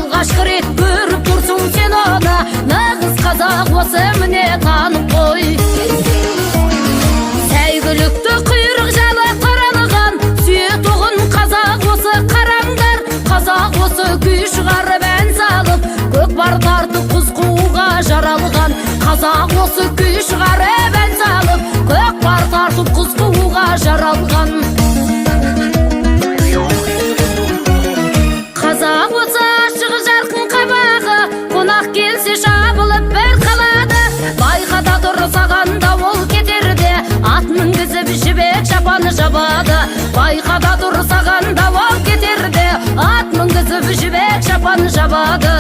алғашқы рет көріп тұрсың сен оны, нағыз қазақ осы міне танып қой. Сәйгүлікті құйрық жалы қаралған, сүйетұғын қазақ осы қараңдар. Қазақ осы күй шығарып ән салып, көкпар тартып құз қууға жаралған. Қазақ осы күй шығарып ән салып, көкпар тартып құз қууға жаралған. Қазақ осы ашық жарқын қабағы, қонақ келсе шабылып бір қалады. Байқада тұр саған дауыл кетерде, ат мінгізіп жібек шапаны жабады. Байқада тұр саған дауыл кетерде, ат мінгізіп жібек шапаны жабады.